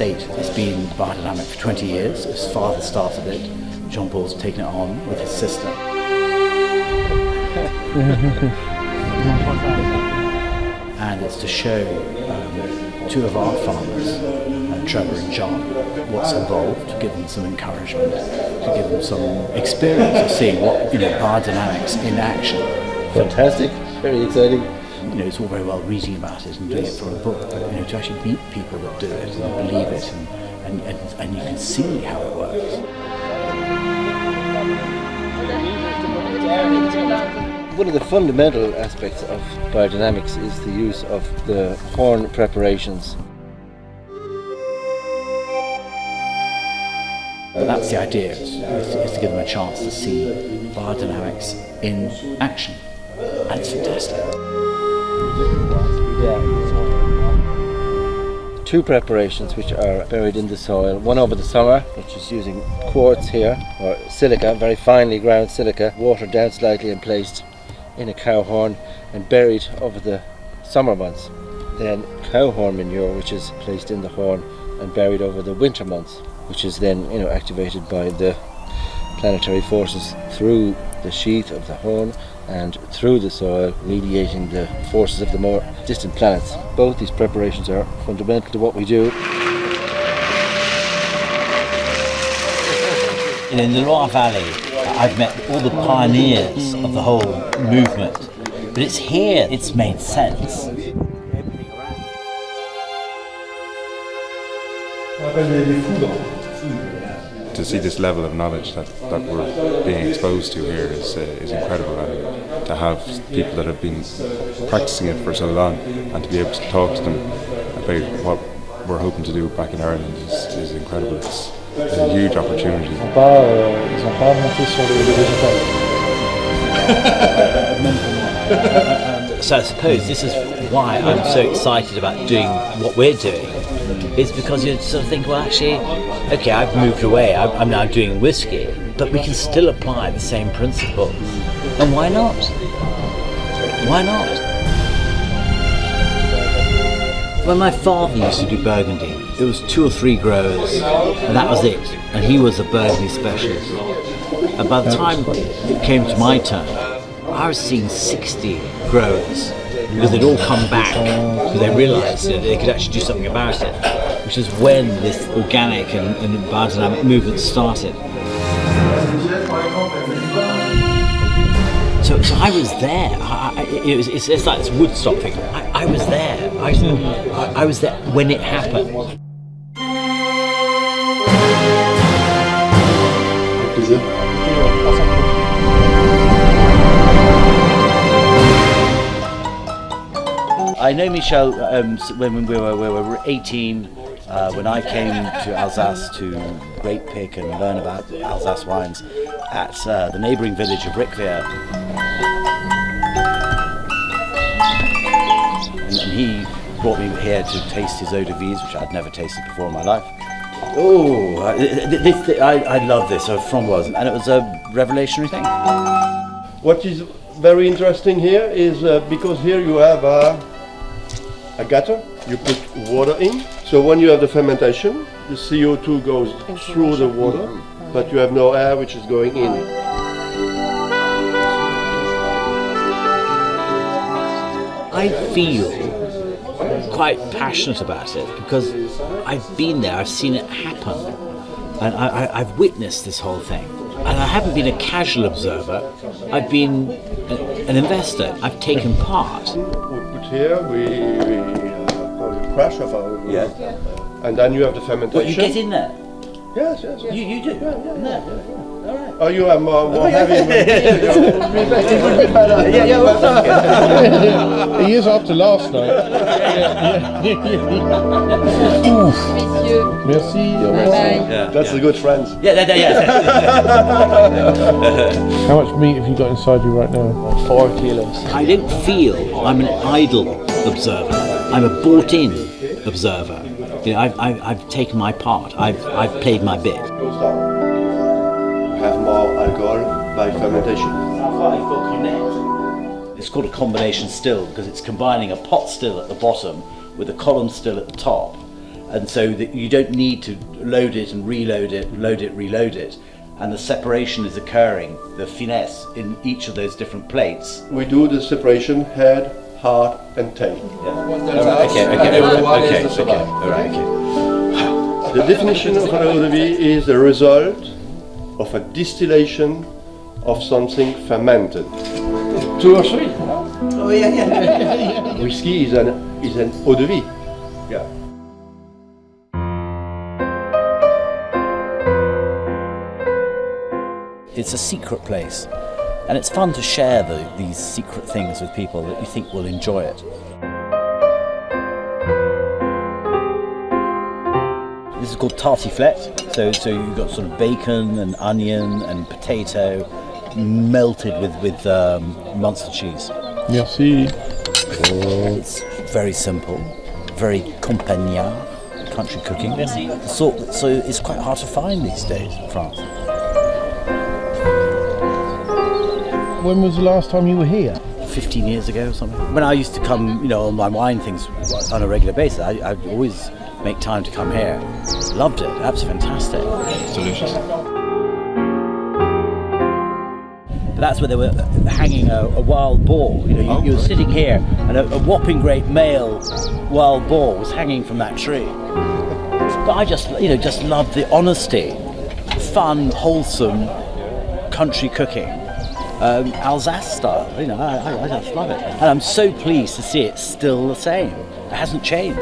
estate has been biodynamic for 20 years. His father started it. Jean-Paul's taken it on with his sister. And it's to show two of our farmers, Trevor and John, what's involved, to give them some encouragement, to give them some experience of seeing what, biodynamics in action. Fantastic, very exciting. It's all very well reading about it and doing it for a book, but to actually meet people that do it and believe it, and you can see how it works. One of the fundamental aspects of biodynamics is the use of the horn preparations. But that's the idea, is to give them a chance to see biodynamics in action, and it's fantastic. Two preparations which are buried in the soil, one over the summer, which is using quartz here, or silica, very finely ground silica, watered down slightly and placed in a cow horn and buried over the summer months. Then cow horn manure, which is placed in the horn and buried over the winter months, which is then activated by the planetary forces through the sheath of the horn and through the soil, mediating the forces of the more distant planets. Both these preparations are fundamental to what we do. In the Loire Valley, I've met all the pioneers of the whole movement, but it's here it's made sense. To see this level of knowledge that we're being exposed to here is incredible, and to have people that have been practicing it for so long and to be able to talk to them about what we're hoping to do back in Ireland is incredible. It's a huge opportunity. Ils n'ont pas monté sur le végétal. So I suppose this is why I'm so excited about doing what we're doing. It's because you sort of think, well, actually, okay, I've moved away, I'm now doing whiskey, but we can still apply the same principles. And why not? Why not? When my father used to do Burgundy, it was 2 or 3 growers, and that was it. And he was a Burgundy specialist. And by the time it came to my turn, I was seeing 60 growers, because they'd all come back because they realised that they could actually do something about it, which is when this organic and biodynamic movement started. So I was there. It's like this Woodstock thing. I was there. I was there when it happened. I know Michel when we were 18, when I came to Alsace to grape pick and learn about Alsace wines at the neighbouring village of Rickvier. And he brought me here to taste his eau de vie, which I'd never tasted before in my life. Oh, I love this, framboise, and it was a revolutionary thing. What is very interesting here is because here you have a gutter, you put water in, so when you have the fermentation, the CO2 goes through the water, but you have no air which is going in. I feel quite passionate about it because I've been there, I've seen it happen, and I've witnessed this whole thing. And I haven't been a casual observer, I've been an investor, I've taken part. We put here, we call it crash of our and then you have the fermentation. What, you get in there? Yes. You do? Yeah. All right. Oh, you are more heavy. It would be better. He is after last night. Merci. That's the good friends. Yeah. How much meat have you got inside you right now? 4 kilos. I don't feel I'm an idle observer. I'm a bought-in observer. I've taken my part. I've played my bit. It goes down. You have more alcohol by fermentation. It's called a combination still because it's combining a pot still at the bottom with a column still at the top. and so that you don't need to load it and reload it, reload it, and the separation is occurring, the finesse in each of those different plates. We do the separation head, heart, and tail. Okay. The definition of an eau de vie is the result of a distillation of something fermented. 2 or 3? Oh yeah. Whisky is an eau de vie. Yeah. It's a secret place, and it's fun to share these secret things with people that you think will enjoy it. This is called tartiflette, so you've got sort of bacon and onion and potato melted with Munster cheese. Merci. It's very simple, very campagnard, country cooking. So it's quite hard to find these days in France. When was the last time you were here? 15 years ago or something. When I used to come, on my wine things on a regular basis, I'd always make time to come here. Loved it, absolutely fantastic. Delicious. But that's where they were hanging a wild boar. You were sitting here and a whopping great male wild boar was hanging from that tree. But I just loved the honesty, fun, wholesome country cooking. Alsace style, I just love it. And I'm so pleased to see it still the same. It hasn't changed.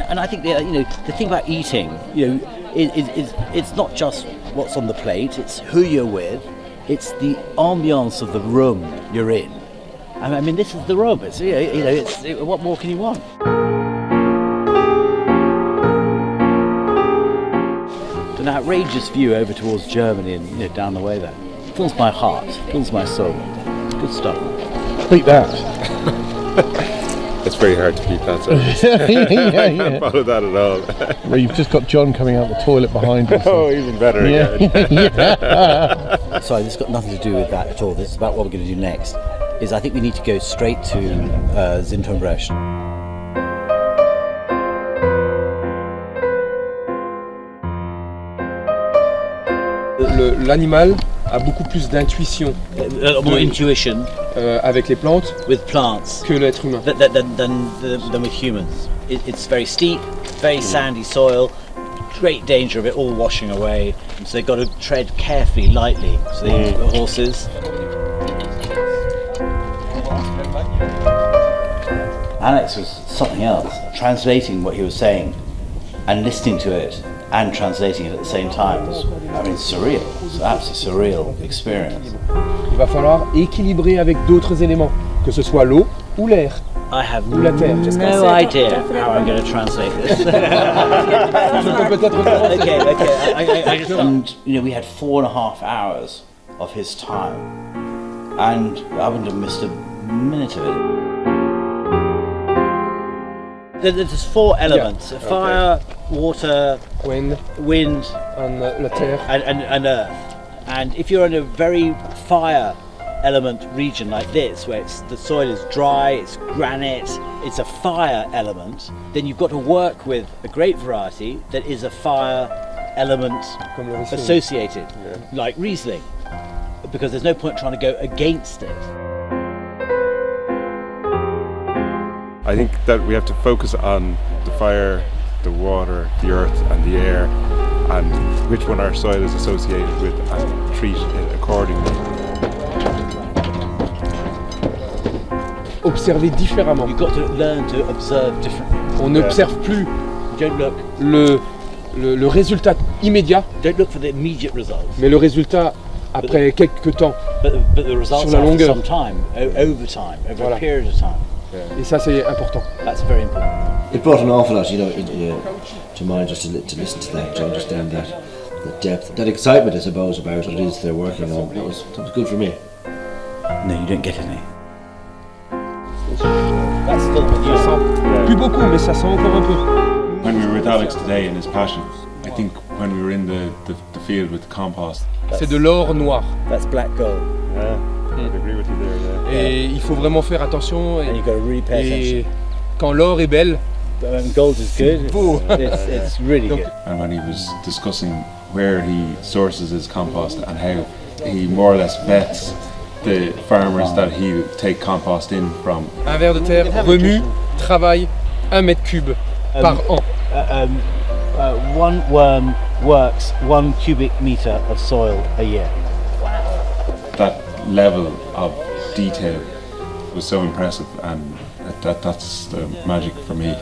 And I think the thing about eating, is it's not just what's on the plate. It's who you're with. It's the ambiance of the room you're in. I mean, this is the room. It's what more can you want? An outrageous view over towards Germany and down the way there. Fills my heart, fills my soul. Good stuff. Beat that. It's very hard to beat that. So I can't follow that at all. Well, you've just got John coming out the toilet behind you. Oh, even better. Yeah. Sorry, this has got nothing to do with that at all. This is about what we're going to do next. I think we need to go straight to Zintonbrecht. L'animal a beaucoup plus d'intuition. More intuition avec les plantes with plants que l'être humain. Than with humans. It's very steep, very sandy soil, great danger of it all washing away. And so they've got to tread carefully, lightly. So they use the horses. Alex was something else, translating what he was saying and listening to it and translating it at the same time. It's surreal. It's an absolutely surreal experience. Il va falloir équilibrer avec d'autres éléments, que ce soit l'eau ou l'air. I have Ou la terre. no idea how I'm going to translate this. Okay. And we had 4.5 hours of his time, and I wouldn't have missed a minute of it. There's 4 elements: fire, water, Wind and la terre. and earth. And if you're in a very fire element region like this, where the soil is dry, it's granite, it's a fire element, then you've got to work with a grape variety that is a fire element associated, like Riesling, because there's no point trying to go against it. I think that we have to focus on the fire, the water, the earth and the air, and which one our soil is associated with, and treat it accordingly. Observer différemment. You've got to learn to observe differently. On n'observe plus You don't look. le résultat immédiat, Don't look for the immediate results, mais le résultat après quelques temps. but the results Sur la after longueur. some time, over time, over Voilà. a period of time. Et ça, c'est important. That's very important. It brought an awful lot, to mind just to listen to that, to understand that depth, that excitement, I suppose, about what it is they're working on. That was good for me. No, you don't get any. Ça sent plus beaucoup, mais ça sent encore un peu. When we were with Alex today and his passion, I think when we were in the field with the compost, C'est de l'or noir. That's black gold. I'd agree with you there. Yeah. Et il faut vraiment faire attention. And you've got to really pay attention. Et quand l'or est belle, Gold is good. beau. It's really good. And when he was discussing where he sources his compost and how he more or less vets the farmers that he take compost in from. Un ver de terre remue, travaille 1 mètre cube par an. One worm works 1 cubic meter of soil a year. That level of detail was so impressive, and that's the magic for me.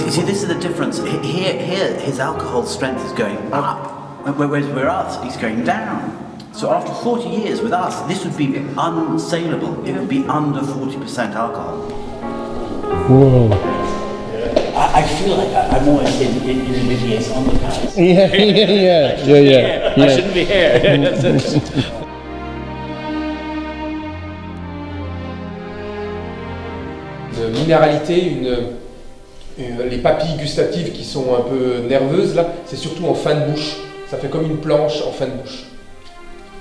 You see, this is the difference. Here, his alcohol strength is going up, whereas with us, he's going down. So after 40 years with us, this would be unsaleable. It would be under 40% alcohol. Whoa. I feel like I'm always in Olivier's underpants. Yeah. I shouldn't be here. Une minéralité, les papilles gustatives qui sont un peu nerveuses là, c'est surtout en fin de bouche. Ça fait comme une planche en fin de bouche.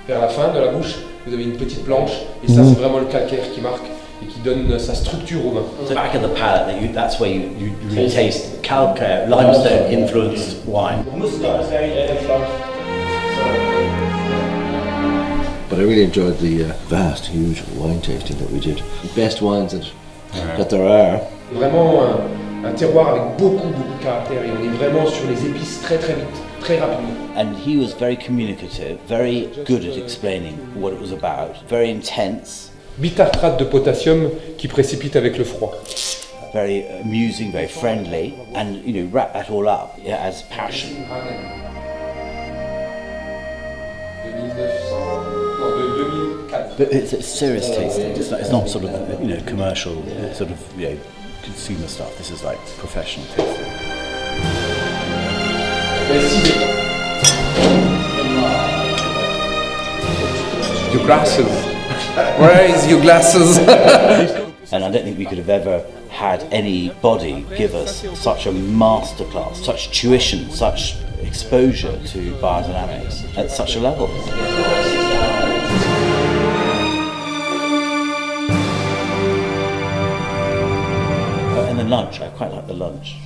Vers la fin de la bouche, vous avez une petite planche, et ça c'est vraiment le calcaire qui marque et qui donne sa structure au vin. The back of the palate, that's where you really taste calcare, limestone influenced wine. But I really enjoyed the vast, huge wine tasting that we did. The best wines that there are. Vraiment un terroir avec beaucoup de caractère, et on est vraiment sur les épices très vite, très rapidement. And he was very communicative, very good at explaining what it was about, very intense, Bitartrate de potassium qui précipite avec le froid. very amusing, very friendly, and wrap that all up as passion. 2004. But it's serious tasting. It's not sort of commercial, sort of consumer stuff. This is like professional tasting. Your glasses. Where is your glasses? And I don't think we could have ever had anybody give us such a masterclass, such tuition, such exposure to biodynamics at such a level. And the lunch, I quite like the lunch.